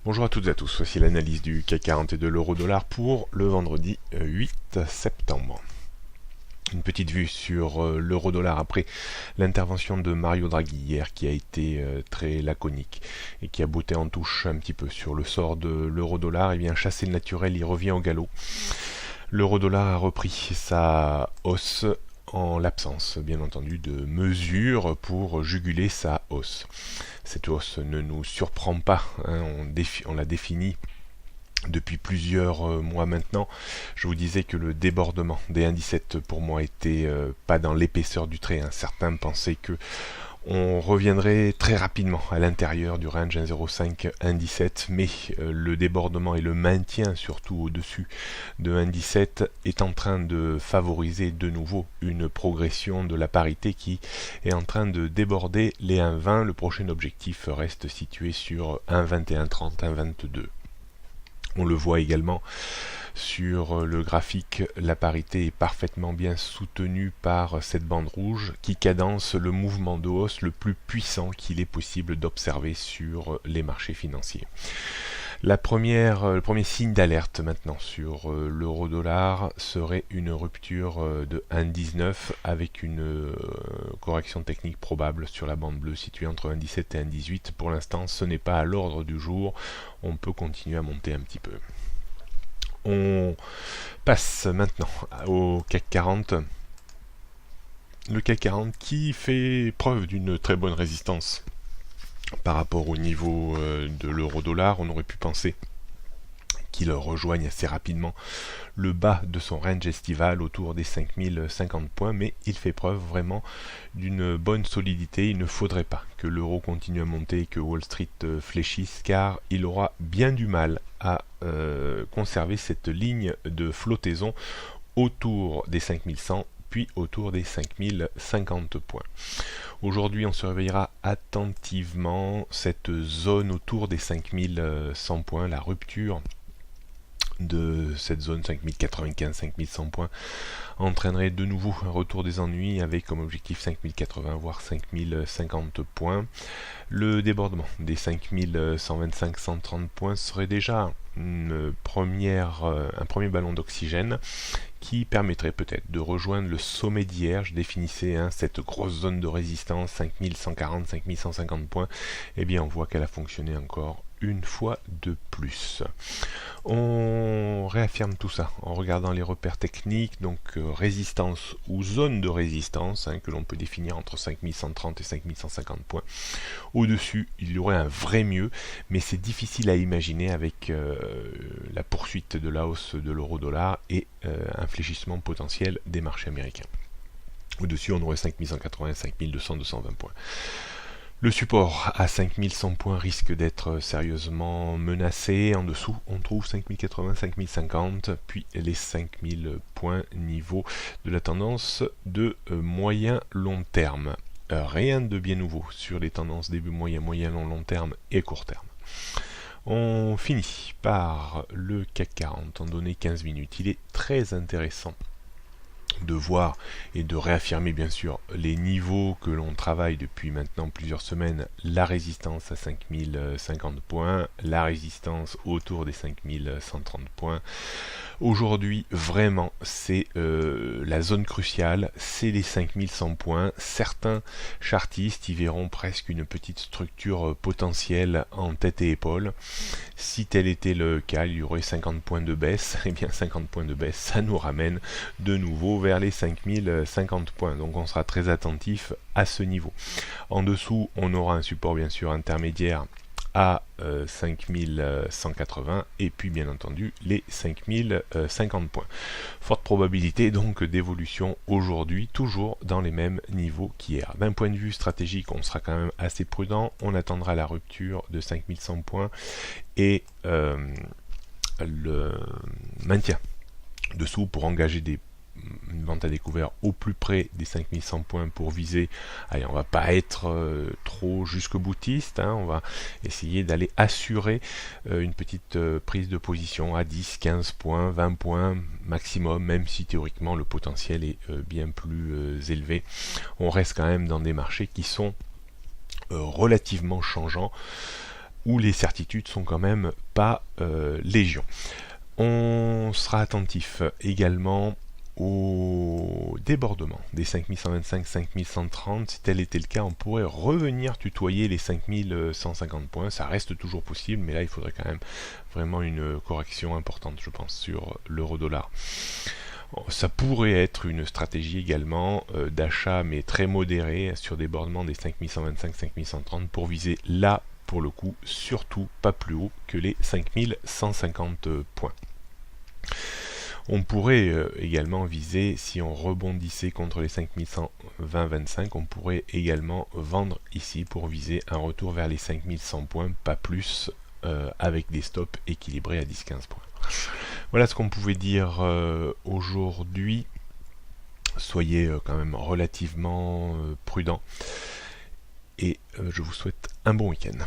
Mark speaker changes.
Speaker 1: Bonjour à toutes et à tous, voici l'analyse du CAC 40 et de l'euro-dollar pour le vendredi 8 septembre. Une petite vue sur l'euro-dollar après l'intervention de Mario Draghi hier qui a été très laconique et qui a botté en touche un petit peu sur le sort de l'euro-dollar. Et bien chasser le naturel, il revient au galop. L'euro-dollar a repris sa hausse en l'absence, bien entendu, de mesures pour juguler sa hausse. Cette hausse ne nous surprend pas, hein, on l'a définie depuis plusieurs mois maintenant. Je vous disais que le débordement des 1,17 pour moi était pas dans l'épaisseur du trait. Hein. Certains pensaient que on reviendrait très rapidement à l'intérieur du range 1,05, 1,17, mais le débordement et le maintien surtout au-dessus de 1,17 est en train de favoriser de nouveau une progression de la parité qui est en train de déborder les 1,20. Le prochain objectif reste situé sur 1,2130, 1,22. On le voit également sur le graphique, la parité est parfaitement bien soutenue par cette bande rouge qui cadence le mouvement de hausse le plus puissant qu'il est possible d'observer sur les marchés financiers. Le premier signe d'alerte maintenant sur l'euro-dollar serait une rupture de 1,19 avec une correction technique probable sur la bande bleue située entre 1,17 et 1,18. Pour l'instant, ce n'est pas à l'ordre du jour. On peut continuer à monter un petit peu. On passe maintenant au CAC 40. Le CAC 40 qui fait preuve d'une très bonne résistance par rapport au niveau de l'euro-dollar. On aurait pu penser qu'il rejoigne assez rapidement le bas de son range estival autour des 5050 points, mais il fait preuve vraiment d'une bonne solidité. Il ne faudrait pas que l'euro continue à monter et que Wall Street fléchisse, car il aura bien du mal à conserver cette ligne de flottaison autour des 5100 puis autour des 5050 points. Aujourd'hui, on surveillera attentivement cette zone autour des 5100 points, la rupture de cette zone 5095-5100 points entraînerait de nouveau un retour des ennuis avec comme objectif 5080 voire 5050 points. Le débordement des 5125-130 points serait déjà un premier ballon d'oxygène qui permettrait peut-être de rejoindre le sommet d'hier. Je définissais cette grosse zone de résistance 5140-5150 points. Et bien on voit qu'elle a fonctionné encore une fois de plus. On réaffirme tout ça en regardant les repères techniques, donc résistance ou zone de résistance que l'on peut définir entre 5130 et 5150 points. Au-dessus, il y aurait un vrai mieux, mais c'est difficile à imaginer avec la poursuite de la hausse de l'euro-dollar et un fléchissement potentiel des marchés américains. Au-dessus, on aurait 5180, 5200, 220 points. Le support à 5100 points risque d'être sérieusement menacé. En dessous, on trouve 5080, 5050, puis les 5000 points niveau de la tendance de moyen-long terme. Rien de bien nouveau sur les tendances début moyen-long terme et court terme. On finit par le CAC 40 en données 15 minutes. Il est très intéressant de voir et de réaffirmer bien sûr les niveaux que l'on travaille depuis maintenant plusieurs semaines, la résistance à 5050 points, la résistance autour des 5130 points. Aujourd'hui vraiment c'est la zone cruciale, c'est les 5100 points. Certains chartistes y verront presque une petite structure potentielle en tête et épaule. Si tel était le cas, il y aurait 50 points de baisse. Et bien 50 points de baisse, ça nous ramène de nouveau vers les 5050 points. Donc on sera très attentif à ce niveau. En dessous, on aura un support bien sûr intermédiaire à 5180 et puis bien entendu les 5050 points. Forte probabilité donc d'évolution aujourd'hui, toujours dans les mêmes niveaux qu'hier. D'un point de vue stratégique, on sera quand même assez prudent, on attendra la rupture de 5100 points et le maintien dessous pour engager une vente à découvert au plus près des 5100 points pour viser. Allez, on va pas être trop jusqu'au boutiste, on va essayer d'aller assurer une petite prise de position à 10, 15 points, 20 points maximum, même si théoriquement le potentiel est bien plus élevé. On reste quand même dans des marchés qui sont relativement changeants, où les certitudes sont quand même pas légion. On sera attentif également au débordement des 5125, 5130. Si tel était le cas, on pourrait revenir tutoyer les 5150 points. Ça reste toujours possible, mais là il faudrait quand même vraiment une correction importante, je pense, sur l'euro-dollar. Ça pourrait être une stratégie également d'achat, mais très modérée, sur débordement des 5125, 5130 pour viser là, pour le coup, surtout pas plus haut que les 5150 points. On pourrait également viser, si on rebondissait contre les 5120-25, on pourrait également vendre ici pour viser un retour vers les 5100 points, pas plus, avec des stops équilibrés à 10-15 points. Voilà ce qu'on pouvait dire aujourd'hui. Soyez quand même relativement prudents et je vous souhaite un bon week-end.